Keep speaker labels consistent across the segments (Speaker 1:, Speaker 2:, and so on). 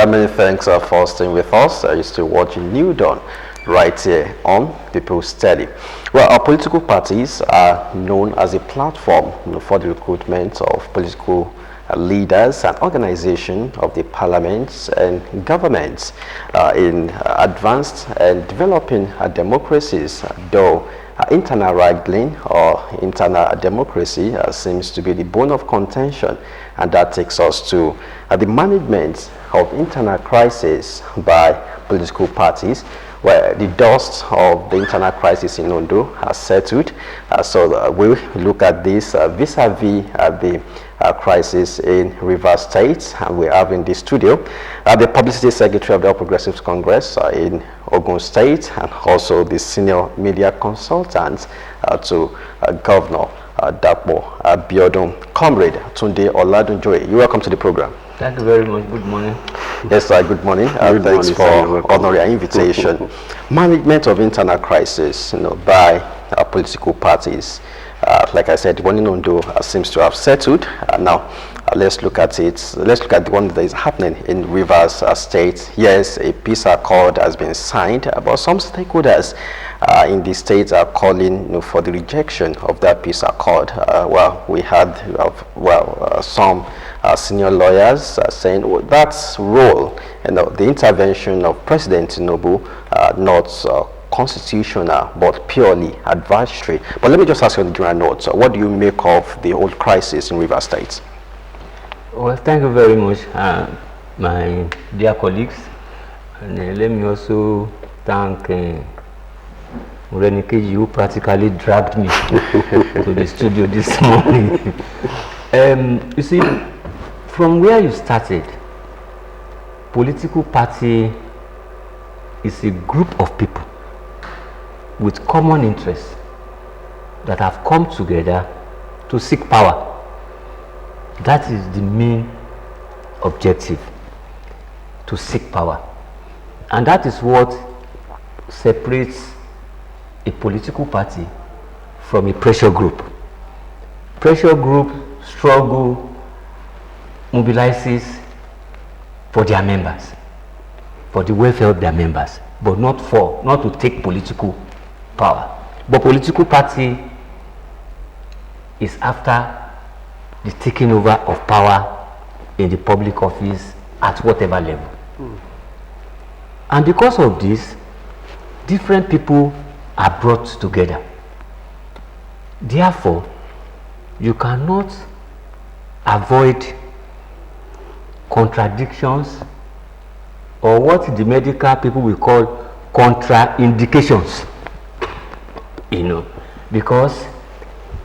Speaker 1: many thanks for staying with us. You're still watching New Dawn right here on People's Study. Well, our political parties are known as a platform for the recruitment of political leaders and organization of the parliaments and governments in advanced and developing democracies, though internal wrangling or internal democracy seems to be the bone of contention, and that takes us to the management of internal crisis by political parties, where the dust of the internal crisis in Ondo has settled. So we'll look at this vis-a-vis the crisis in Rivers State, and we have in the studio the Publicity Secretary of the All Progressives Congress in Ogun State, and also the senior media consultant to Governor Dapo Abiodun, Comrade Tunde Oladunjoye. You're welcome to the program.
Speaker 2: Thank you very much. Good morning.
Speaker 1: Yes, sir. Good morning. Thanks for honoring our invitation. Management of internal crisis, by political parties. Like I said, the one in Ondo seems to have settled. Now, let's look at it. Let's look at the one that is happening in Rivers State. Yes, a peace accord has been signed, but some stakeholders in the state are calling for the rejection of that peace accord. Well, we had some senior lawyers saying that's role, the intervention of President Tinubu, not constitutional but purely advisory. But let me just ask you on the general note, what do you make of the whole crisis in Rivers State?
Speaker 2: Well, thank you very much, my dear colleagues, and let me also thank Murenikeji, who practically dragged me to the studio this morning. You see, from where you started, political party is a group of people with common interests that have come together to seek power. That is the main objective, to seek power. And that is what separates a political party from a pressure group. Pressure group struggle, mobilizes for their members, for the welfare of their members, but not to take political power. But political party is after the taking over of power in the public office at whatever level. And because of this, different people are brought together. Therefore, you cannot avoid contradictions, or what the medical people will call contraindications, because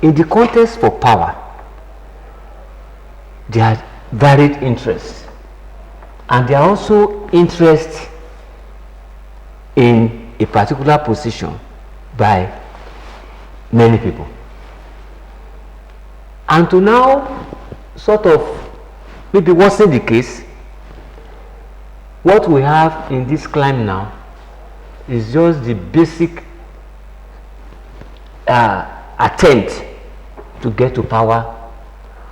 Speaker 2: in the contest for power, there are varied interests, and there are also interests in a particular position by many people. And to now sort of maybe worsen the case, what we have in this climate now is just the basic attempt to get to power,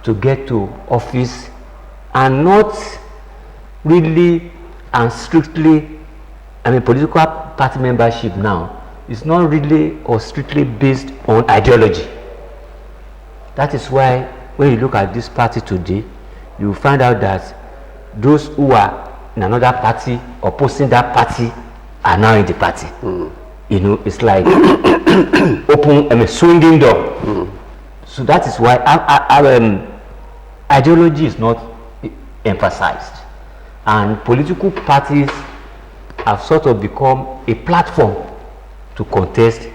Speaker 2: to get to office, and not really and strictly, political party membership now is not really or strictly based on ideology. That is why when you look at this party today, you will find out that those who are in another party opposing that party are now in the party. It's like open swinging door. So that is why our ideology is not emphasized, and political parties have sort of become a platform to contest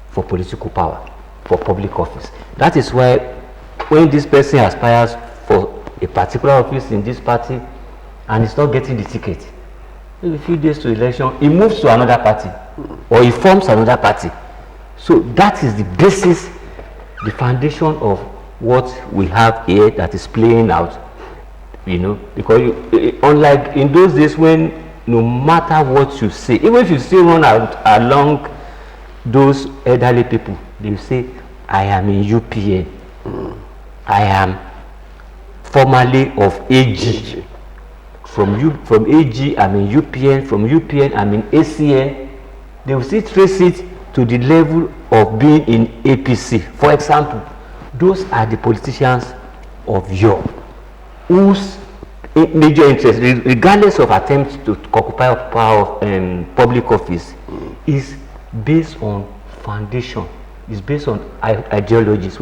Speaker 2: for political power, for public office. That is why when this person aspires for a particular office in this party and is not getting the ticket, maybe a few days to election, he moves to another party or he forms another party. So that is the basis, the foundation of what we have here that is playing out, because unlike in those days when no matter what you say, even if you still run out along those elderly people, they will say, I am in UPN, I am formerly of AG. from AG, I'm in UPN, from UPN, I'm in ACN. They will still trace it to the level of being in APC. For example, those are the politicians of yore whose major interest, regardless of attempts to occupy power of public office, is based on foundation, is based on ideologies.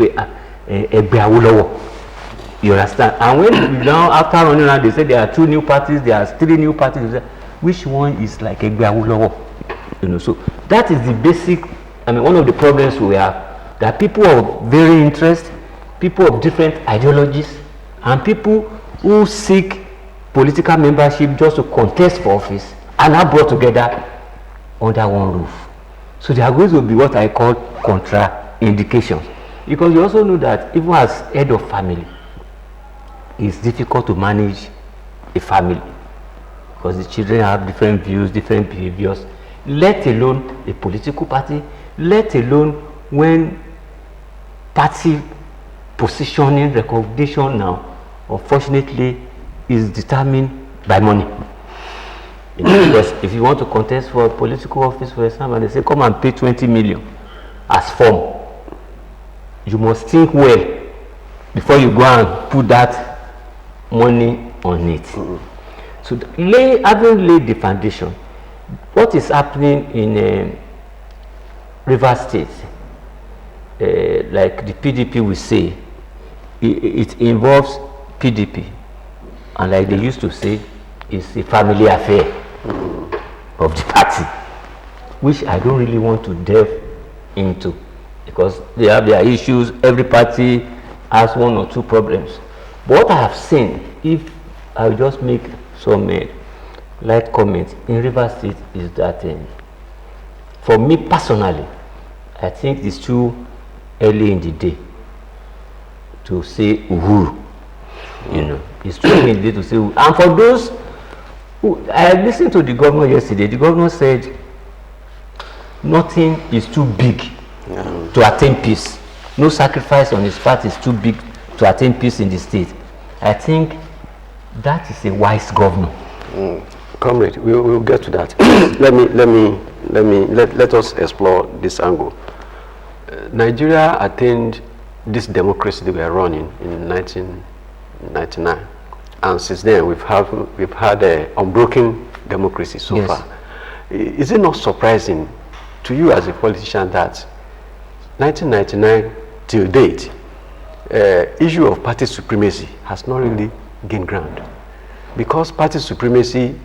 Speaker 2: You understand? And when now after running around, they say there are 2 new parties, there are 3 new parties. Which one is like Abeokuta? You know, so that is the basic. I mean, one of the problems we have, that people of varying interest, people of different ideologies, and people who seek political membership just to contest for office are now brought together under one roof. So there are going to be what I call contraindications, because you also know that even as head of family, it's difficult to manage a family because the children have different views, different behaviors, let alone a political party, let alone when party positioning, recognition now, unfortunately, is determined by money. Because if you want to contest for a political office, for example, and they say, come and pay 20 million as form, you must think well before you go and put that money on it. So having laid the foundation, what is happening in Rivers State, like the PDP will say, it involves PDP, and like they used to say, it's a family affair of the party, which I don't really want to delve into, because they have their issues. Every party has 1 or 2 problems. But what I have seen, if I will just make some light comments in Rivers State, is that for me personally, I think it's too early in the day to say Uhuru. You know, it's too early in the day to say Uhuru. And for those who, I listened to the governor yesterday. The governor said nothing is too big to attain peace. No sacrifice on his part is too big to attain peace in the state. I think that is a wise governor.
Speaker 1: Comrade, we'll get to that. let us explore this angle. Nigeria attained this democracy that we are running in 1999, and since then we've had an unbroken democracy so far. Is it not surprising to you as a politician that 1999 till date, issue of party supremacy has not really gained ground? Because party supremacy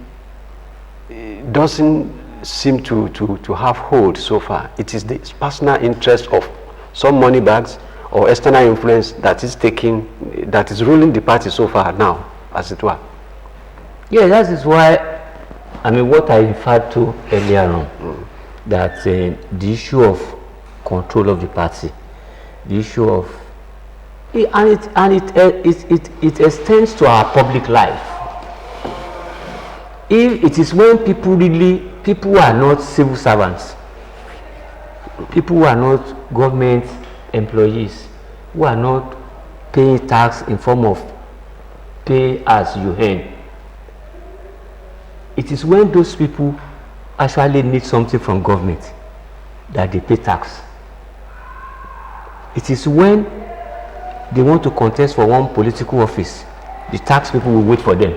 Speaker 1: doesn't seem to have hold so far. It is the personal interest of some money bags or external influence that is ruling the party so far now, as it were.
Speaker 2: Yeah, that is why, I mean, what I referred to earlier on, that the issue of control of the party, the issue of, it extends to our public life. If it is when people who are not civil servants, people who are not government employees, who are not paying tax in form of pay as you earn, it is when those people actually need something from government that they pay tax. It is when they want to contest for one political office, the tax people will wait for them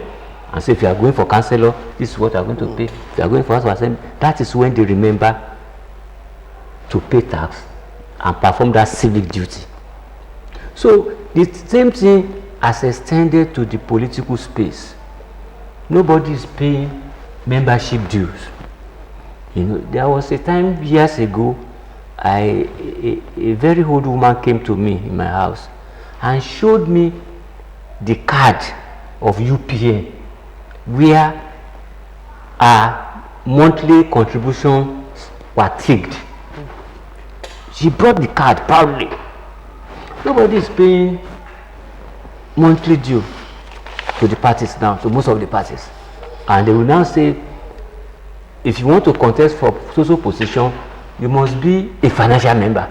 Speaker 2: and say, if you are going for councillor, this is what you are going to pay. If you are going for House of Assembly, that is when they remember to pay tax and perform that civic duty. So the same thing has extended to the political space. Nobody is paying membership dues. You know, there was a time years ago, a very old woman came to me in my house and showed me the card of UPN where our monthly contributions were ticked. She brought the card proudly. Nobody is paying monthly due to the parties now, to most of the parties. And they will now say, if you want to contest for social position, you must be a financial member.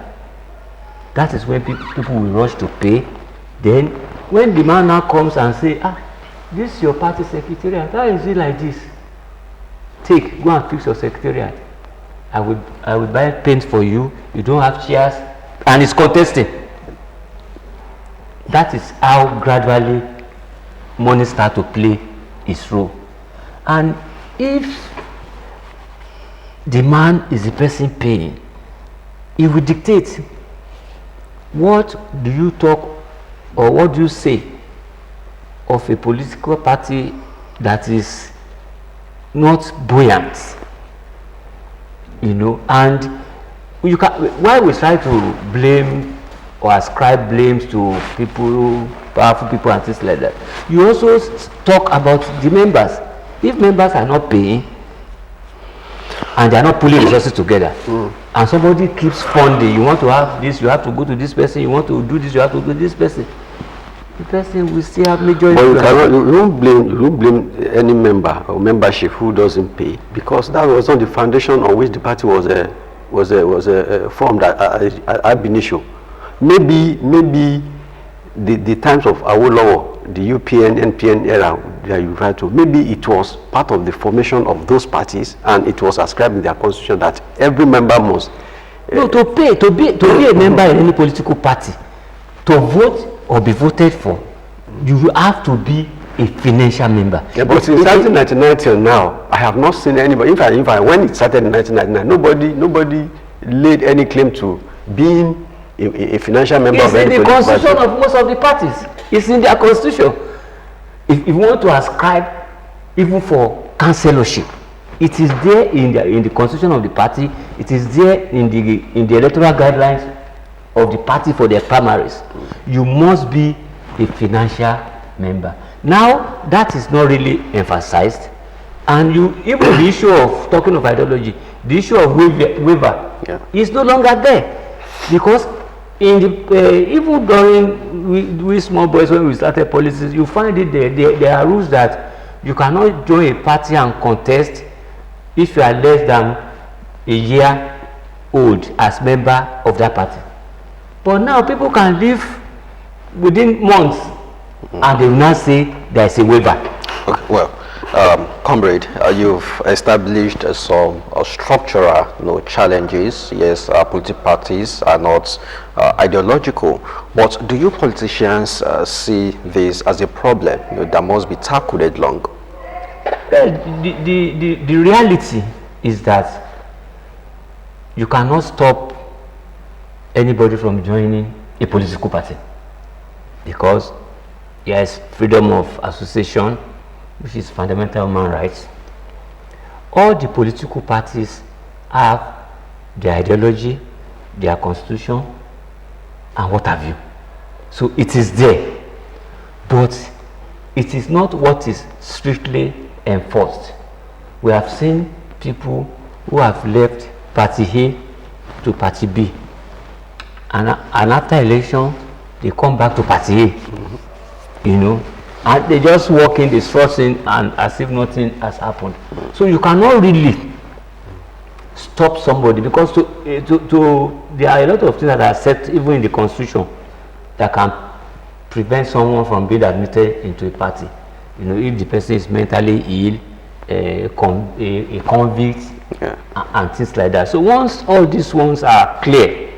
Speaker 2: That is when people will rush to pay. Then when the man now comes and say, this is your party secretariat. How is it like this? Take, go and fix your secretariat. I would buy paint for you. You don't have chairs, and it's contesting. That is how gradually money start to play its role. And if the man is the person paying, he will dictate what do you talk or what do you say of a political party that is not buoyant, you know. And you can, why we try to blame or ascribe blames to people, powerful people and things like that, you also talk about the members. If members are not paying and they are not pulling resources together, and somebody keeps funding, you want to have this, you have to go to this person, you want to do this, you have to go to this person, the person will still have major.
Speaker 1: But you don't blame any member or membership who doesn't pay, because that was not the foundation on which the party was formed ab initio. Maybe the times of Awolowo, the UPN, NPN era that you refer to, maybe it was part of the formation of those parties, and it was ascribed in their constitution that every member must.
Speaker 2: No, to be a member in any political party, to vote or be voted for, you have to be a financial member.
Speaker 1: Yeah, but since 1999 till now, I have not seen anybody. In fact, when it started in 1999, nobody laid any claim to being a financial member of any political party.
Speaker 2: It's in the constitution of most of the parties. It's in their constitution. If you want to ascribe even for councillorship, it is there in the constitution of the party. It is there in the electoral guidelines of the party for their primaries. You must be a financial member. Now that is not really emphasized, and even the issue of talking of ideology, the issue of waiver is no longer there, because in the even during we small boys, when we started policies, you find it there are rules that you cannot join a party and contest if you are less than a year old as member of that party. But now people can live within months, and they will not say there is a waiver.
Speaker 1: Okay, well, comrade, you've established some structural challenges. Yes, political parties are not ideological, but do you politicians see this as a problem that must be tackled headlong?
Speaker 2: The reality is that you cannot stop anybody from joining a political party, because there is freedom of association, which is fundamental human rights. All the political parties have their ideology, their constitution, and what have you. So it is there, but it is not what is strictly enforced. We have seen people who have left party A to party B, and after election they come back to party A, you know, and they just walk in, they thrust in, and as if nothing has happened. So you cannot really stop somebody, because there are a lot of things that are set even in the constitution that can prevent someone from being admitted into a party. You know, if the person is mentally ill, a convict, and things like that. So once all these ones are clear,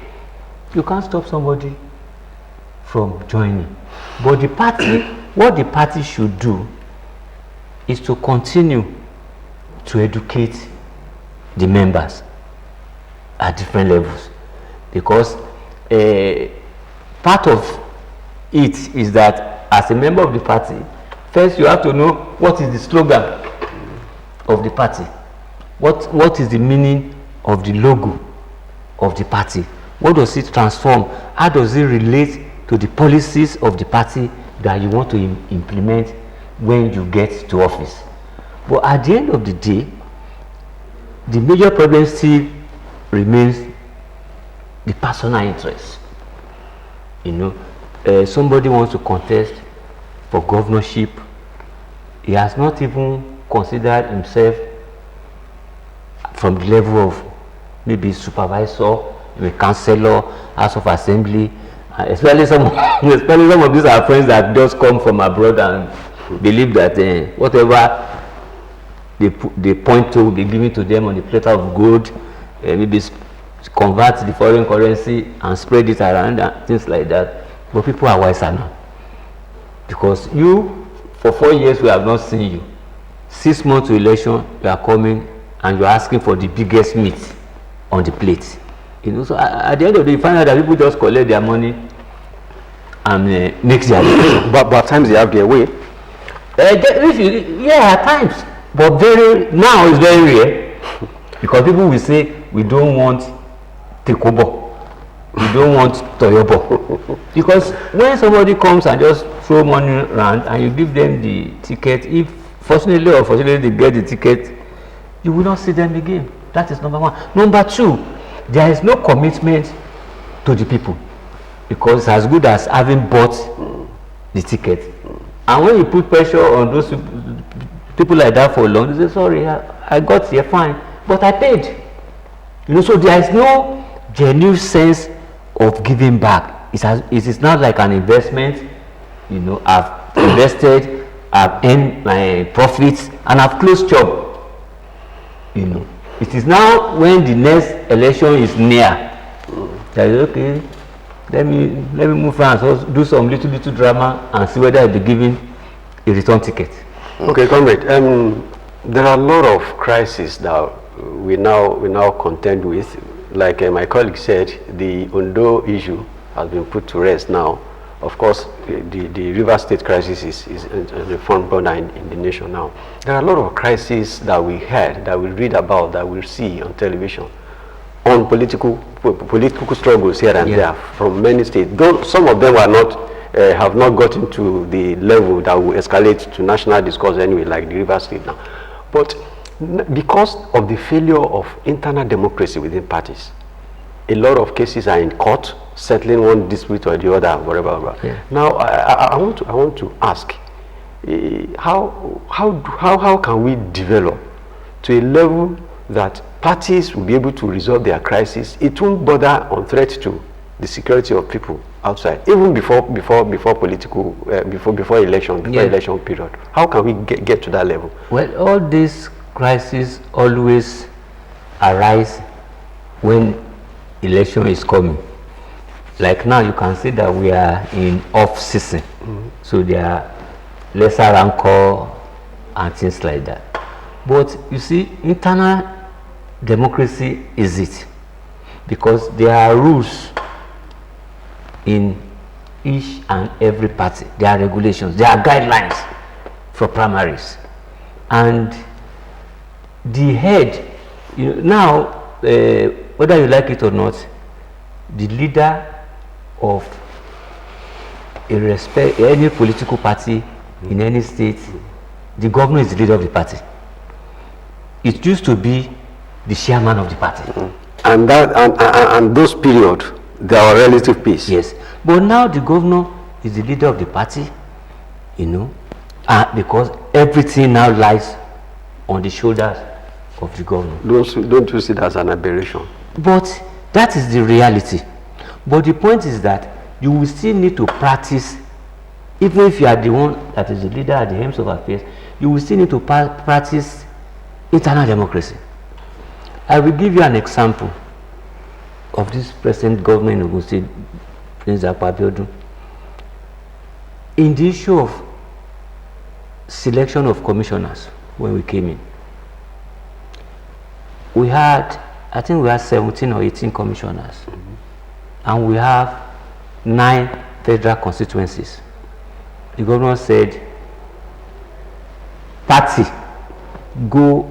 Speaker 2: you can't stop somebody from joining. But the party, what the party should do is to continue to educate the members at different levels, because part of it is that as a member of the party, first you have to know what is the slogan of the party, what is the meaning of the logo of the party, what does it transform, how does it relate to the policies of the party that you want to implement when you get to office. But at the end of the day, the major problem still remains the personal interest. You know, somebody wants to contest for governorship, he has not even considered himself from the level of maybe supervisor, maybe councillor, House of Assembly, especially some of these are friends that just come from abroad and believe that whatever they point to will be given to them on the platter of gold, maybe convert the foreign currency and spread it around and things like that. But people are wiser now, because you, for 4 years we have not seen you. 6 months to election, you are coming and you are asking for the biggest meat on the plate. You know, so at the end of the day, you find out that people just collect their money and make their decision.
Speaker 1: But at times they have their way.
Speaker 2: Yeah, at times. But now it's very rare, because people will say, we don't want Tekobo, we don't want Toyobo. Because when somebody comes and just throw money around and you give them the ticket, if fortunately or unfortunately they get the ticket, you will not see them again. That is number one. Number two, there is no commitment to the people, because it's as good as having bought the ticket. And when you put pressure on those people like that for long, they say, sorry, I got here, fine, but I paid. You know, so there is no genuine sense of giving back. It is not like an investment. You know, I've invested, I've earned my profits, and I've closed job. You know, it is now when the next election is near that is okay. Let me move on, so do some little drama and see whether I'll be given a return ticket.
Speaker 1: Okay, comrade. There are a lot of crises that we now contend with. Like my colleague said, the Ondo issue has been put to rest now. Of course, the River State crisis is the front burner in the nation now. There are a lot of crises that we heard, that we read about, that we see on television, on political struggles here and there from many states. Though some of them are not have not gotten to the level that will escalate to national discourse anyway, like the River State now. But because of the failure of internal democracy within parties, a lot of cases are in court, settling one dispute or the other, whatever. Yeah. Now, I want to ask, how can we develop to a level that parties will be able to resolve their crisis? It won't bother on threat to the security of people outside, even before election period. How can we get to that level?
Speaker 2: Well, all these crises always arise when election is coming. Like now, you can see that we are in off season, so there are lesser rancor and things like that. But you see, internal democracy is it, because there are rules in each and every party. There are regulations, there are guidelines for primaries, and the head, you know, now whether you like it or not, the leader of any political party in any state, the governor is the leader of the party. It used to be the chairman of the party,
Speaker 1: and those periods, there are relative peace.
Speaker 2: Yes, but now the governor is the leader of the party, you know, because everything now lies on the shoulders of the governor.
Speaker 1: Don't you see that as an aberration?
Speaker 2: But that is the reality. But the point is that you will still need to practice, even if you are the one that is the leader at the helm of affairs, you will still need to practice internal democracy. I will give you an example of this present government in Ogun State, Prince Abeokuta. In the issue of selection of commissioners, when we came in, we had, I think we had 17 or 18 commissioners, and we have 9 federal constituencies. The governor said, party, go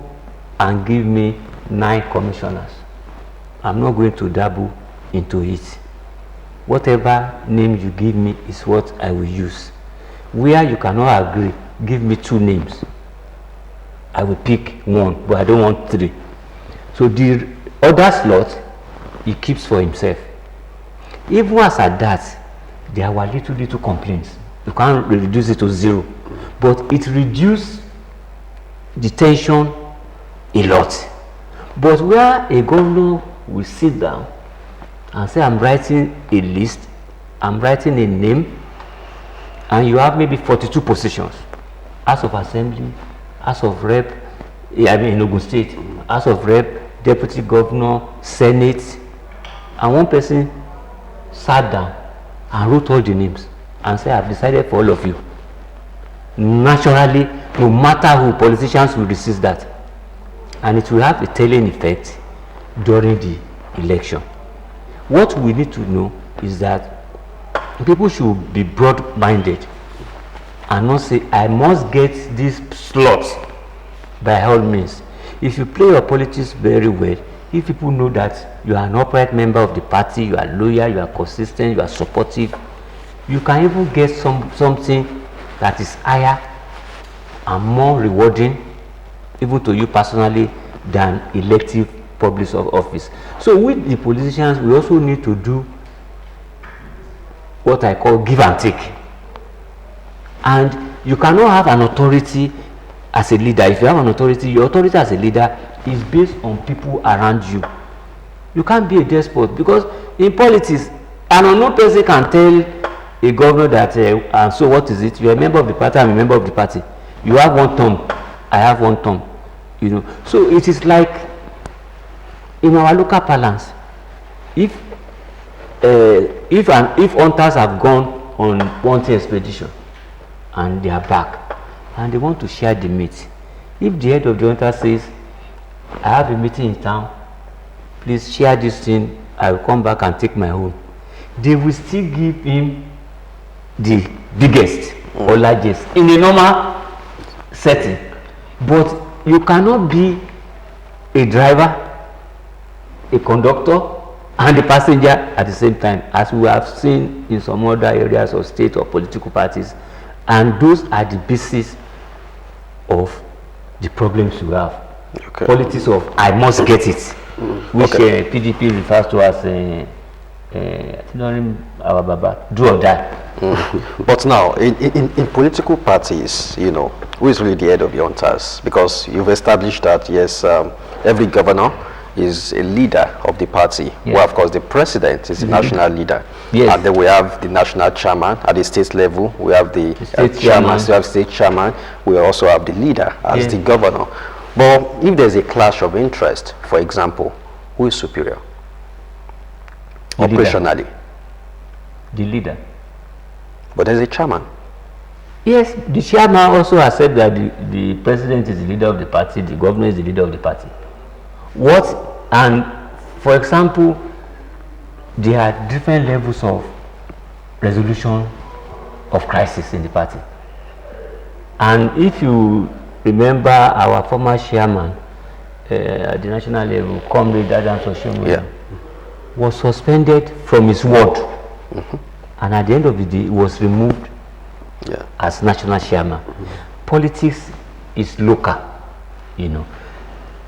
Speaker 2: and give me 9 commissioners. I'm not going to dabble into it. Whatever name you give me is what I will use. Where you cannot agree, give me 2 names. I will pick 1, but I don't want 3. So the other slot, he keeps for himself. Even as at that, there were little complaints. You can't reduce it to 0, but it reduced the tension a lot. But where a governor will sit down and say, I'm writing a list, I'm writing a name, and you have maybe 42 positions, House of Assembly, House of Rep, I mean in Ogun State, House of Rep, Deputy Governor, Senate, and one person sat down and wrote all the names and said, I've decided for all of you. Naturally, no matter who, politicians will resist that. And it will have a telling effect during the election. What we need to know is that people should be broad-minded and not say, I must get these slots by all means. If you play your politics very well, if people know that you are an upright member of the party, you are loyal, you are consistent, you are supportive, you can even get something that is higher and more rewarding even to you personally than elective public office. So with the politicians, we also need to do what I call give and take. And you cannot have an authority as a leader. If you have an authority, your authority as a leader is based on people around you. You can't be a despot, because in politics, an unknown person can tell a governor that, so what is it? You are a member of the party, I'm a member of the party. You have one term, I have one term. You know, so it is like in our local parlance, if hunters have gone on hunting expedition and they are back and they want to share the meat, if the head of the hunter says, I have a meeting in town, please share this thing, I will come back and take my own, they will still give him the biggest or largest in a normal setting. But you cannot be a driver, a conductor, and a passenger at the same time, as we have seen in some other areas of state or political parties. And those are the basis of the problems we have. Okay. Politics of I must get it, which PDP refers to as our Baba, do or die.
Speaker 1: But now, in political parties, you know, who is really the head of the hunters? Because you've established that, yes, every governor is a leader of the party. Yes. Well, of course, the president is the national leader. Yes. And then we have the national chairman at the state level. We have the chairman, we have state chairman. We also have the leader as the governor. But if there's a clash of interest, for example, who is superior?
Speaker 2: The
Speaker 1: operationally?
Speaker 2: Leader. The leader.
Speaker 1: But there's a chairman.
Speaker 2: Yes, the chairman also has said that the president is the leader of the party, the governor is the leader of the party. And for example, there are different levels of resolution of crisis in the party. And if you remember our former chairman at the national level, Comrade Adam Soshomo, was suspended from his ward. And at the end of the day, he was removed as national chairman. Politics is local, you know.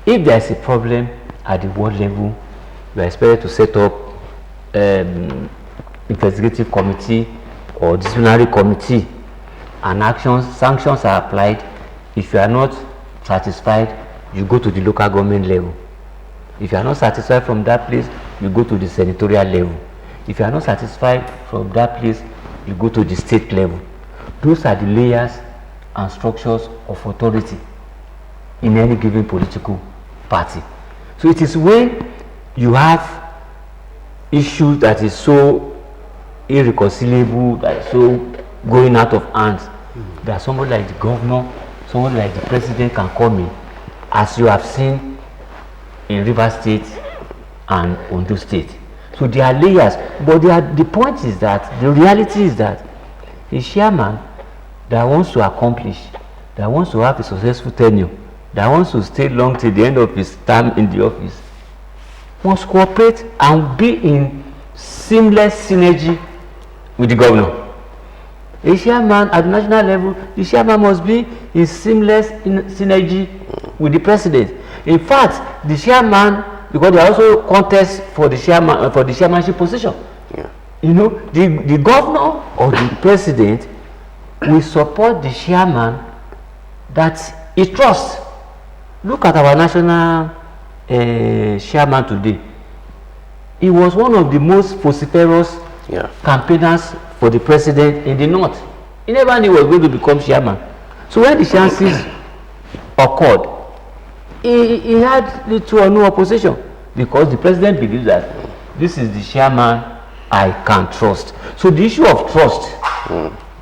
Speaker 2: If there is a problem at the ward level, you are expected to set up investigative committee or disciplinary committee, and sanctions are applied. If you are not satisfied, you go to the local government level. If you are not satisfied from that place, you go to the senatorial level. If you are not satisfied from that place, you go to the state level. Those are the layers and structures of authority in any given political party. So it is when you have issues that is so irreconcilable, that is so going out of hands, that somebody like the governor, somebody like the president can come in, as you have seen in Rivers State and Ondo State. So there are layers, but the point is that, the reality is that a chairman that wants to accomplish, that wants to have a successful tenure, that wants to stay long till the end of his term in the office, must cooperate and be in seamless synergy with the governor. A chairman at the national level, the chairman must be in seamless synergy with the president. In fact, the chairman, because there are also contests for the chairman for the chairmanship position. You know, the governor or the president will support the chairman that he trusts. Look at our national chairman today. He was one of the most vociferous campaigners for the president in the north. He never knew he was going to become chairman. So when the chances occurred, he had little or no opposition, because the president believes that this is the chairman I can trust. So the issue of trust,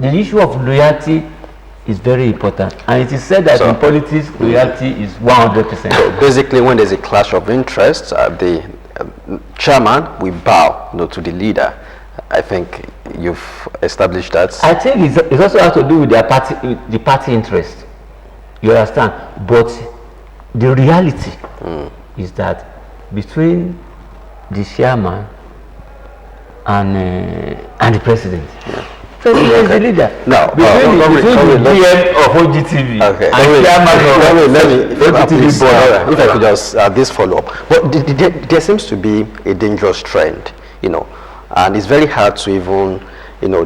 Speaker 2: the issue of loyalty is very important, and it is said that in politics loyalty is 100%.
Speaker 1: So basically, when there's a clash of interests, the chairman will bow, to the leader. I think you've established that.
Speaker 2: I think it also has to do with their party, the party interest. You understand? But the reality is that between the chairman and the president, president is the leader.
Speaker 1: No,
Speaker 2: between the PM of OGTV and chairman of OGTV board.
Speaker 1: If I could just this follow up, but there seems to be a dangerous trend, and it's very hard to even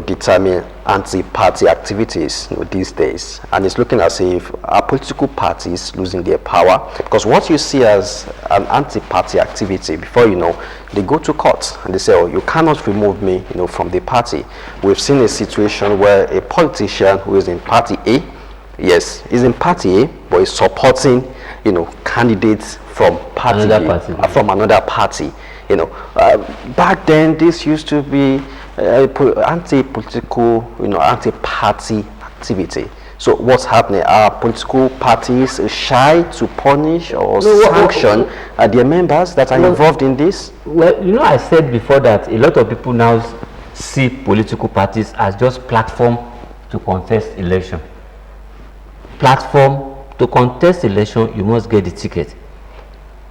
Speaker 1: determine anti-party activities these days, and it's looking as if our political parties losing their power, because what you see as an anti-party activity, before they go to court and they say, oh, you cannot remove me from the party. We've seen a situation where a politician who is in party A, yes, is in party A, but is supporting candidates from party from another party. Back then this used to be anti-political, anti-party activity. So what's happening? Are political parties shy to punish or sanction their members that are involved in this?
Speaker 2: Well, I said before that a lot of people now see political parties as just platform to contest election. Platform to contest election, you must get the ticket.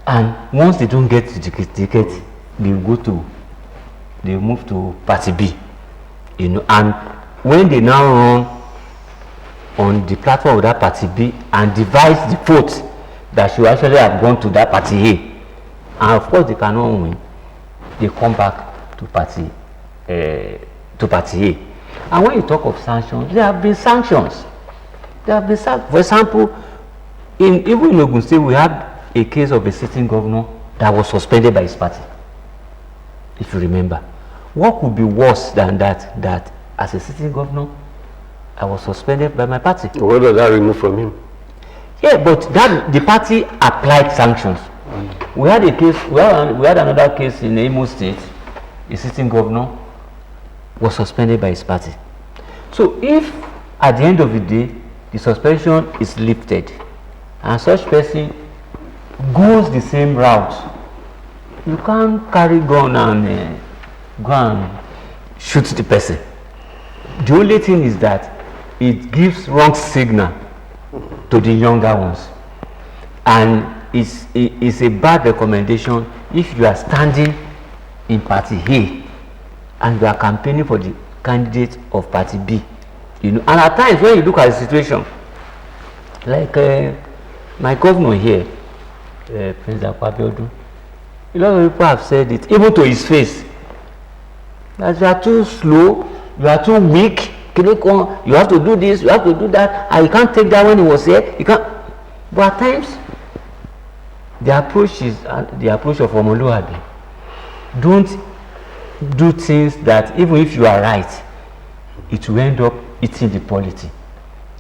Speaker 2: And once they don't get the ticket, they move to party B, and when they now run on the platform of that party B and devise the vote that should actually have gone to that party A, and of course they cannot win, they come back to party A. And when you talk of sanctions, there have been sanctions. For example, even in Ogun State, we had a case of a sitting governor that was suspended by his party. If you remember, what could be worse than that as a sitting governor, I was suspended by my party?
Speaker 3: What was that removed from him?
Speaker 2: Yeah, but the party applied sanctions. We had a case. We had another case in Imo State. A sitting governor was suspended by his party. So if at the end of the day the suspension is lifted and such person goes the same route, you can't carry gun and go and shoot the person. The only thing is that it gives wrong signal to the younger ones, and it's a bad recommendation if you are standing in party A and you are campaigning for the candidate of party B. And at times when you look at the situation, like my governor here, Prince Abeokuta, a lot of people have said it, even to his face, that you are too slow, you are too weak, you have to do this, you have to do that, and you can't take that when he was here. You can't. But at times, the approach is the approach of Omoluabi. Don't do things that even if you are right, it will end up eating the polity.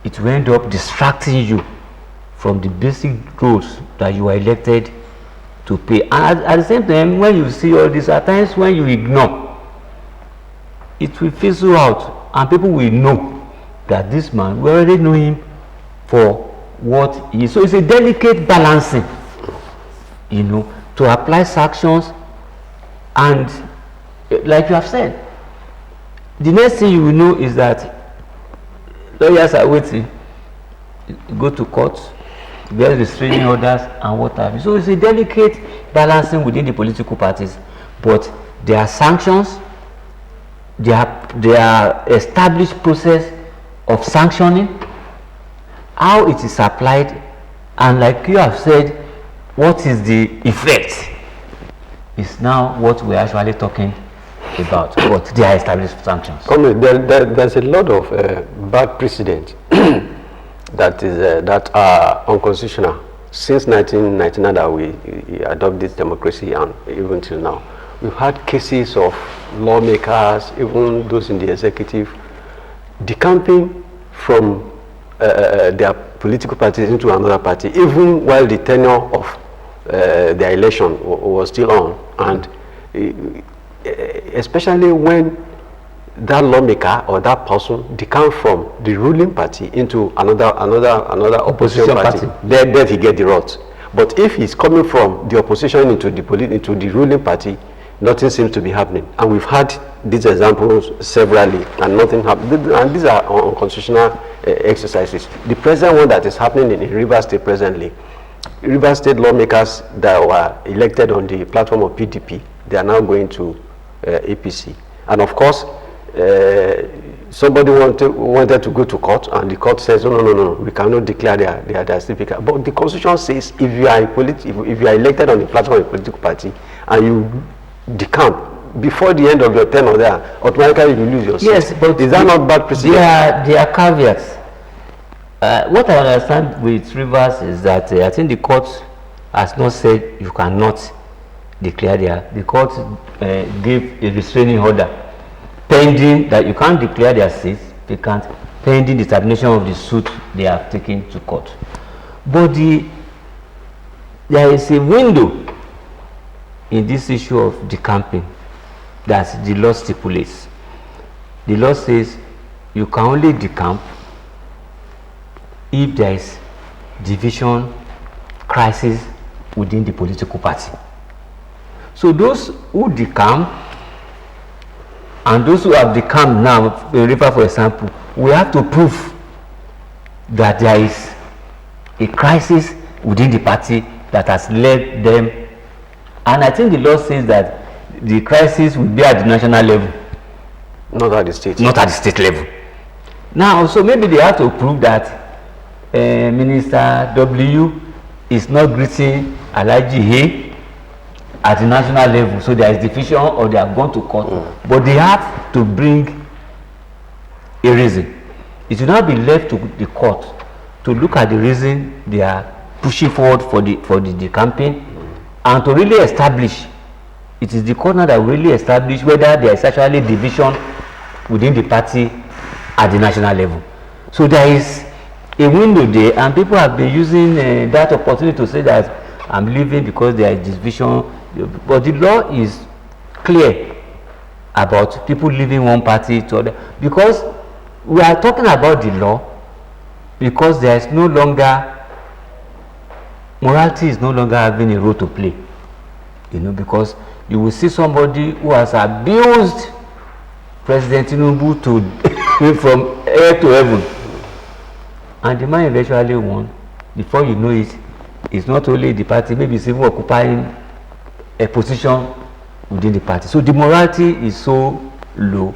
Speaker 2: It will end up distracting you from the basic goals that you are elected to pay. And at the same time, when you see all this, at times when you ignore, it will fizzle out, and people will know that this man, we already know him for what he is. So it's a delicate balancing, to apply sanctions, and like you have said, the next thing you will know is that lawyers are waiting, go to court, get restraining orders and what have you. So it's a delicate balancing within the political parties, but there are sanctions, there are established process of sanctioning, how it is applied, and like you have said, what is the effect is now what we're actually talking about. But there are established sanctions.
Speaker 3: There's a lot of bad precedents that are unconstitutional since 1999 that we adopt this democracy, and even till now. We've had cases of lawmakers, even those in the executive, decamping from their political parties into another party, even while the tenure of their election was still on, and especially when that lawmaker or that person decamp from the ruling party into another opposition party, then he get the rot. But if he's coming from the opposition into the ruling party, nothing seems to be happening. And we've had these examples severally, and nothing happened. And these are unconstitutional exercises. The present one that is happening in Rivers State presently, Rivers State lawmakers that were elected on the platform of PDP, they are now going to APC. And of course, somebody wanted to go to court, and the court says, no, we cannot declare their certificate. But the constitution says if you are elected on the platform of a political party and you decamp before the end of your tenure there, automatically you lose your seat.
Speaker 2: Yes, but
Speaker 3: is that not bad precedent?
Speaker 2: There are caveats. What I understand with Rivers is that I think the court has not said you cannot declare there. The court gave a restraining order pending that you can't declare their seats, they can't, pending the termination of the suit they have taken to court. But there is a window in this issue of decamping that the law stipulates. The law says you can only decamp if there is division, crisis within the political party. So those who decamp and those who have decamped now, River for example, we have to prove that there is a crisis within the party that has led them. And I think the law says that the crisis will be at the national level.
Speaker 3: Not at the state.
Speaker 2: Not at the state level. Now, so maybe they have to prove that Minister W is not greeting Alaji Hay at the national level, so there is division or they have gone to court. But they have to bring a reason. It will not be left to the court to look at the reason they are pushing forward for the campaign, and to really establish. It is the court now that will really establish whether there is actually division within the party at the national level. So there is a window there, and people have been using that opportunity to say that I'm leaving because there is division. But the law is clear about people leaving one party to other, because we are talking about the law, because there is no longer, morality is no longer having a role to play, you know, because you will see somebody who has abused President Tinubu to from air to heaven, and the man eventually won. Before you know it, it's not only the party, maybe it's even occupying a position within the party. So the morality is so low.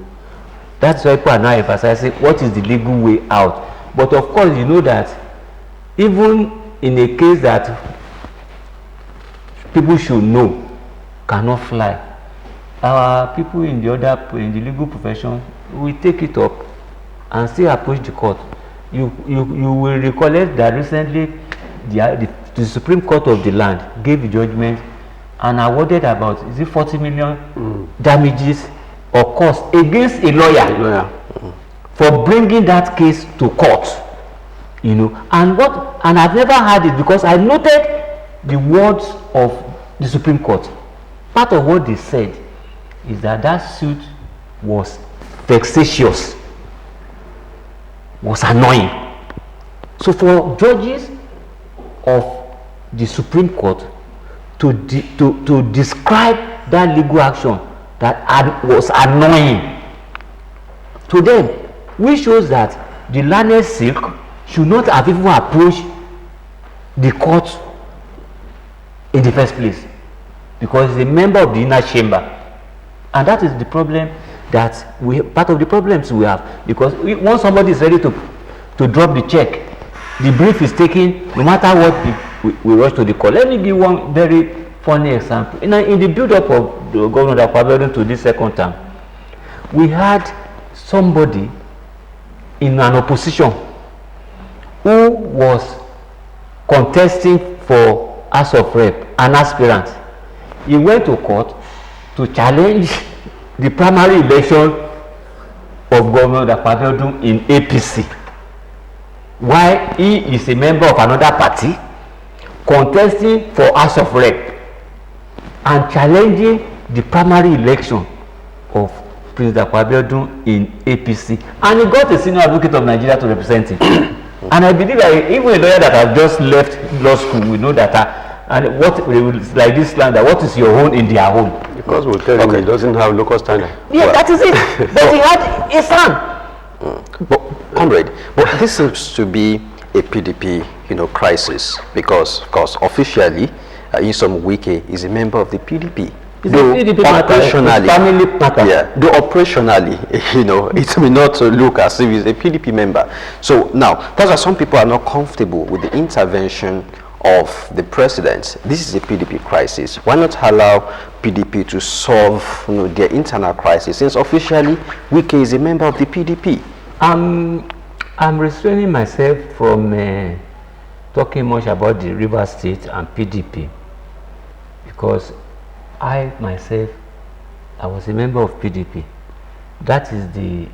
Speaker 2: That's why people are now emphasizing what is the legal way out. But of course, you know that even in a case that people should know cannot fly, our people in the legal profession will take it up and still approach the court. You will recollect that recently the Supreme Court of the land gave a judgment and awarded about 40 million damages or cost against a lawyer for bringing that case to court, you know. And I've never had it, because I noted the words of the Supreme Court. Part of what they said is that suit was vexatious, was annoying. So for judges of the Supreme Court to describe that legal action that was annoying to them, which shows that the learned silk should not have even approached the court in the first place, because he's a member of the inner chamber. And that is the problem that part of the problems we have, because once somebody is ready to drop the check, the brief is taken, no matter what, we rush to the court. Let me give one very funny example. In the build-up of the Governor Abeokuta to this second term, we had somebody in an opposition who was contesting for House of Rep, an aspirant. He went to court to challenge the primary election of Governor Abeokuta in APC. while he is a member of another party, contesting for House of Rep and challenging the primary election of Prince Abeokuta in APC, and he got a senior advocate of Nigeria to represent him. And I believe that even a lawyer that has just left law school will know that. And what like this slander, what is your own in their own?
Speaker 3: Because we'll tell him he doesn't have local standard.
Speaker 2: Yeah, well, that is it. But he had a son.
Speaker 1: But, comrade, but this seems to be a PDP, crisis, because, of course, officially, Nyesom Wike is a member of the PDP.
Speaker 2: Though operationally, family matter.
Speaker 1: Yeah, though operationally, it may not look as if he's a PDP member. So now, that's why some people are not comfortable with the intervention of the president. This is a PDP crisis. Why not allow PDP to solve their internal crisis, since officially Wike is a member of the PDP?
Speaker 2: I'm restraining myself from talking much about the Rivers State and PDP, because I myself, I was a member of PDP. That is the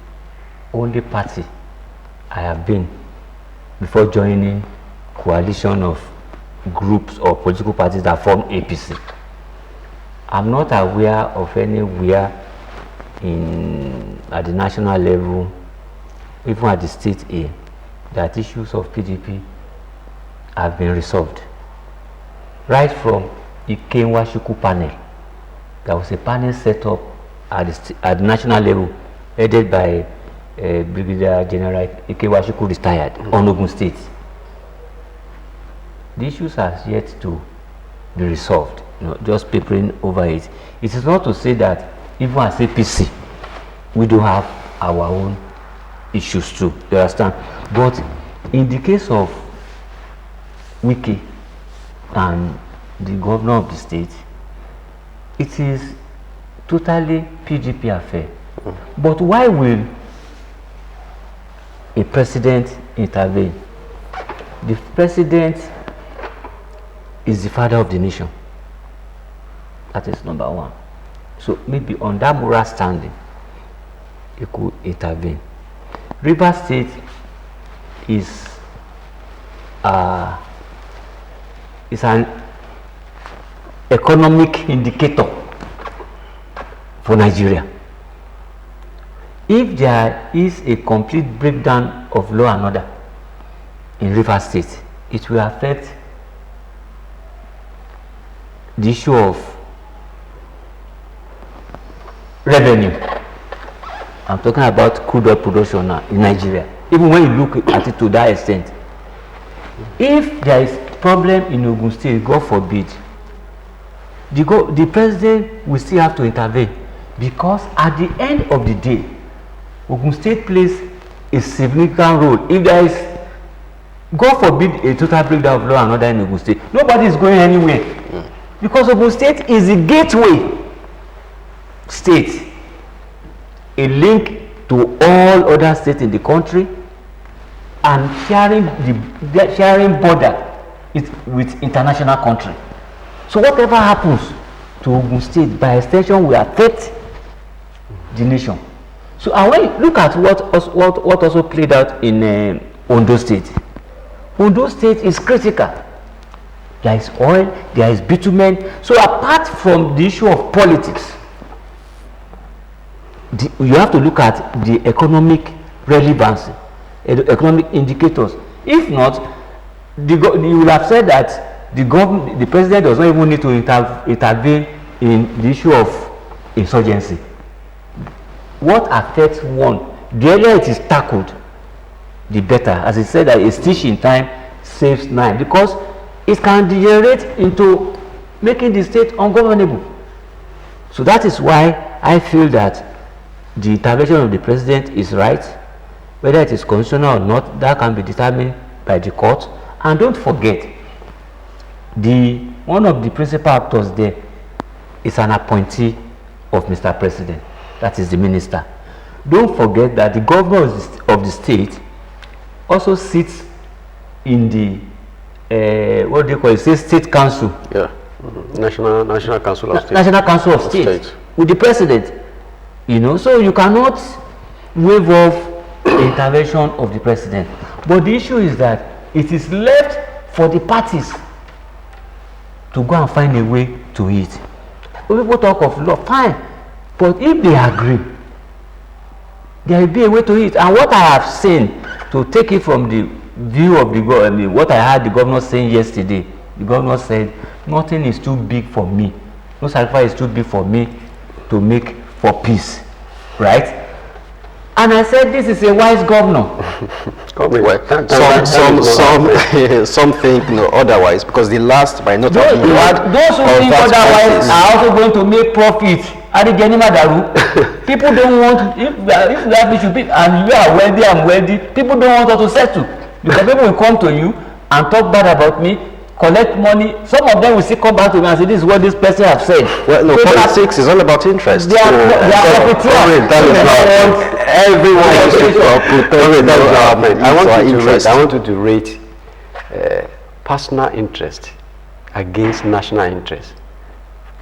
Speaker 2: only party I have been before joining coalition of groups or political parties that form APC. I'm not aware of anywhere at the national level, even at the state A, that issues of PDP have been resolved. Right from Ikenwashuku panel, there was a panel set up at the national level, headed by Brigadier General Ikenwashuku, retired, on Ogun State. The issues are yet to be resolved, just papering over it. It is not to say that even as APC, we do have our own issues too, you understand? But in the case of Wike and the governor of the state, it is totally PDP affair. But why will a president intervene? The president is the father of the nation. That is number one. So maybe on that moral standing, he could intervene. Rivers State is an economic indicator for Nigeria. If there is a complete breakdown of law and order in Rivers State, it will affect the issue of revenue. I'm talking about crude oil production now in Nigeria. Even when you look at it to that extent, if there is problem in Ogun State, God forbid, the president will still have to intervene, because at the end of the day, Ogun State plays a significant role. If there is, God forbid, a total breakdown of law and order in Ogun State, nobody is going anywhere, because Ogun State is the gateway state, a link to all other states in the country, and sharing border with international country. So whatever happens to Ogun State, by extension, will affect the nation. So and when you look at what also played out in Ondo State, Ondo State is critical. There is oil, there is bitumen. So apart from the issue of politics, you have to look at the economic relevance, economic indicators. If not, you will have said that the president does not even need to intervene in the issue of insurgency. What affects one, the earlier it is tackled, the better. As I said, that a stitch in time saves 9, because it can degenerate into making the state ungovernable. So that is why I feel that the intervention of the president is right. Whether it is constitutional or not, that can be determined by the court. And don't forget, one of the principal actors there is an appointee of Mr. President. That is the minister. Don't forget that the governor of the state also sits in the what do you call it? State council.
Speaker 3: Yeah, National Council of State.
Speaker 2: National Council of State with the president. So you cannot waive off the intervention of the president. But the issue is that it is left for the parties to go and find a way to it. When people talk of law, fine, but if they agree, there will be a way to it. And what I have seen, to take it from the view of the government, what I heard the governor saying yesterday, the governor said, nothing is too big for me. No sacrifice is too big for me to make for peace. Right? And I said, this is a wise governor.
Speaker 1: Well, some think otherwise, because the last by not
Speaker 2: Those who think otherwise are also going to make profit. People don't want, if we have issue, and you are wealthy, I'm wealthy, people don't want us to settle. Because people will come to you and talk bad about me, collect money. Some of them will still come back to me and say, this is what this person has said.
Speaker 1: Well, no, politics is all about interest.
Speaker 2: They are
Speaker 1: everyone is
Speaker 3: I want you to rate personal interest against national interest.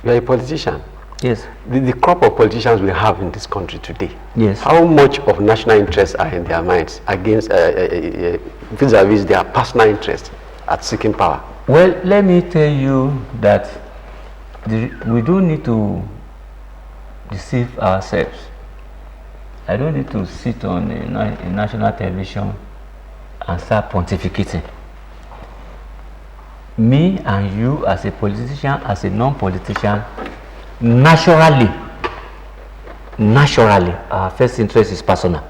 Speaker 3: You are a politician.
Speaker 2: Yes.
Speaker 3: The crop of politicians we have in this country today.
Speaker 2: Yes.
Speaker 3: How much of national interests are in their minds against vis-a-vis their personal interest at seeking power?
Speaker 2: Well, let me tell you that we don't need to deceive ourselves. I don't need to sit on a national television and start pontificating. Me and you, as a politician, as a non-politician, naturally, our first interest is personal.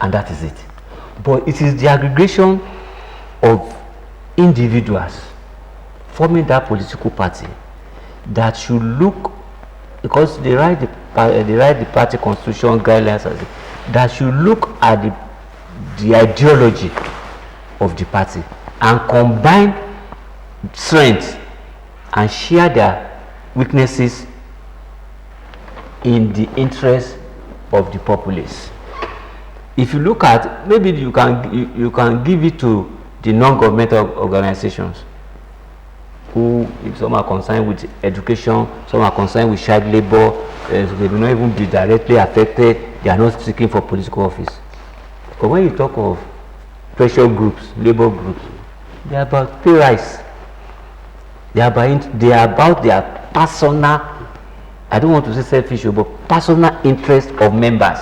Speaker 2: And that is it. But it is the aggregation of individuals forming that political party that should look, because they write the party constitution guidelines as that should look at the ideology of the party and combine strengths and share their weaknesses in the interest of the populace. If you look at, maybe you can give it to the non-governmental organizations who, if some are concerned with education, some are concerned with child labor, they will not even be directly affected, they are not seeking for political office. But when you talk of pressure groups, labor groups, they are about pay rise. They are about their personal, I don't want to say selfish, but personal interest of members.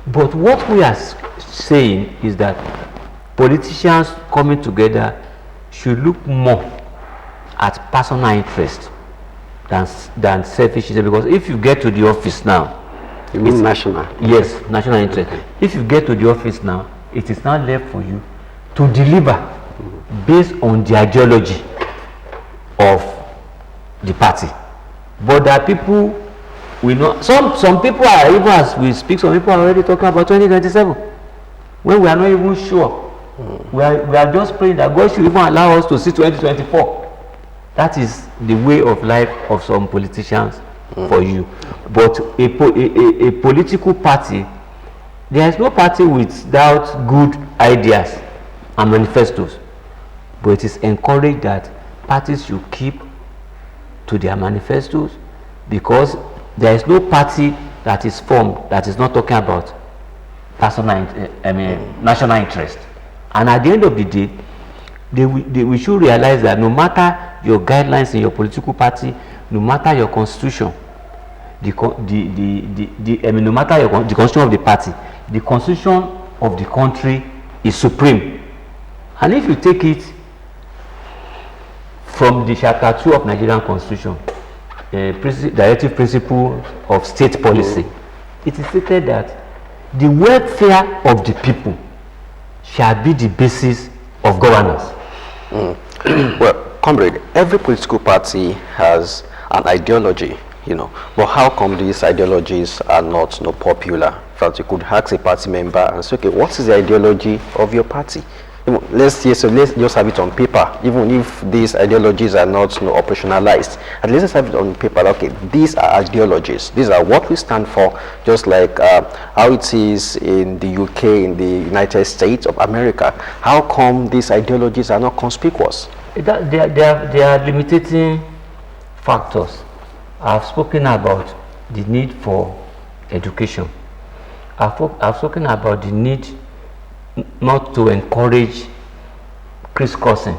Speaker 2: But what we are saying is that politicians coming together should look more at personal interest than selfish interest. Because if you get to the office now,
Speaker 3: you mean national?
Speaker 2: Yes, national interest. If you get to the office now, it is now left for you to deliver based on the ideology of the party. But there are people, we know, some people are, even as we speak, some people are already talking about 2027, when we are not even sure. We are just praying that God should even allow us to see 2024. That is the way of life of some politicians for you. But a political party, there is no party without good ideas and manifestos. But it is encouraged that parties should keep to their manifestos, because there is no party that is formed that is not talking about national interest. And at the end of the day, we should realize that no matter your guidelines in your political party, no matter your constitution, no matter the constitution of the party, the constitution of the country is supreme. And if you take it from the Chapter 2 of Nigerian Constitution, directive principle of state policy, it is stated that the welfare of the people shall be the basis of governance.
Speaker 1: Well, comrade, every political party has an ideology, but how come these ideologies are not popular? In fact, you could ask a party member and say, okay, what is the ideology of your party? Let's just have it on paper, even if these ideologies are not operationalized. At least let's have it on paper. Okay, these are ideologies. These are what we stand for, just like how it is in the UK, in the United States of America. How come these ideologies are not conspicuous?
Speaker 2: They are limiting factors. I've spoken about the need for education. I've spoken about the need not to encourage crisscrossing,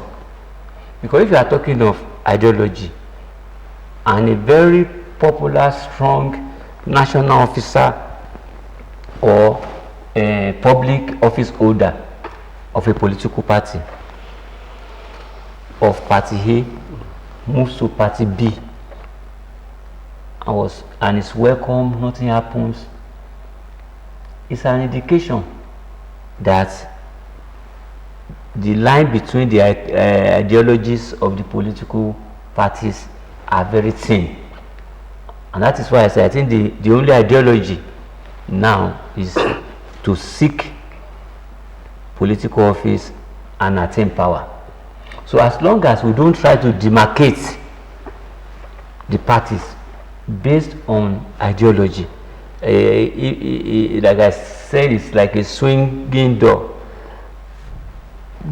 Speaker 2: because if you are talking of ideology and a very popular, strong national officer or a public office holder of a political party, of party A moves to party B and is welcome, nothing happens, it's an indication that the line between the ideologies of the political parties are very thin. And that is why I say I think the only ideology now is to seek political office and attain power. So as long as we don't try to demarcate the parties based on ideology, like I said, it's like a swinging door.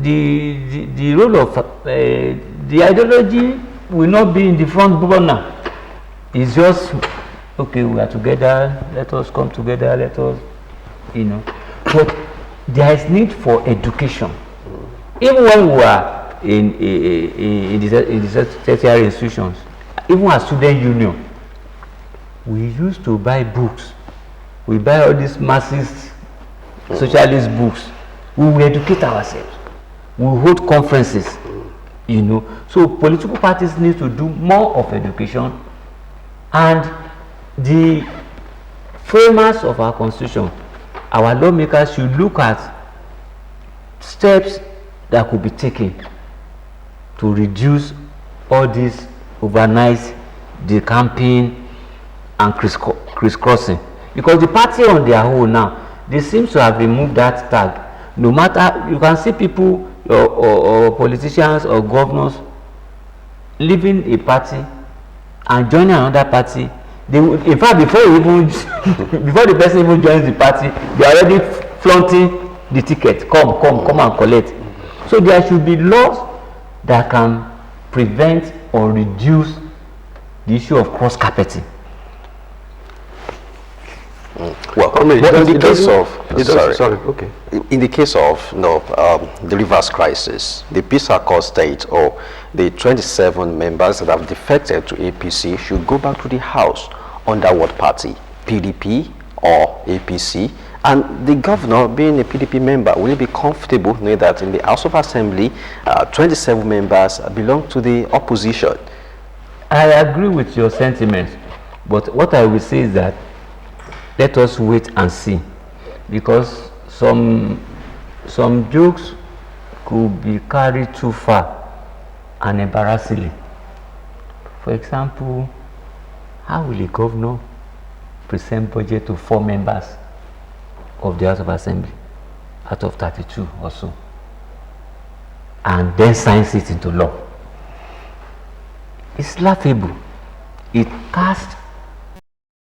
Speaker 2: The role of the ideology will not be in the front burner. It's just, okay, we are together, let us come together, let us, you know. But there is need for education. Even when we are in the tertiary institutions, even as student union, we used to buy books. We buy all these Marxist, socialist books. We will educate ourselves. We will hold conferences, you know. So political parties need to do more of education, and the framers of our constitution, our lawmakers, should look at steps that could be taken to reduce all this overnight decamping and crisscrossing. Because the party on their own now, they seem to have removed that tag. No matter, you can see people or politicians or governors leaving a party and joining another party. They would, in fact, before the person even joins the party, they are already flaunting the ticket. Come and collect. So there should be laws that can prevent or reduce the issue of cross-carpeting.
Speaker 1: Well, in the case of in the case of the Rivers crisis, the peace accord states, or the 27 members that have defected to APC should go back to the House under what party? PDP or APC? And the governor, being a PDP member, will he be comfortable knowing that in the House of Assembly, 27 members belong to the opposition?
Speaker 2: I agree with your sentiments, but what I will say is that let us wait and see, because some jokes could be carried too far and embarrassingly. For example, how will a governor present budget to 4 members of the House of Assembly out of 32 or so, and then signs it into law? It's laughable. It casts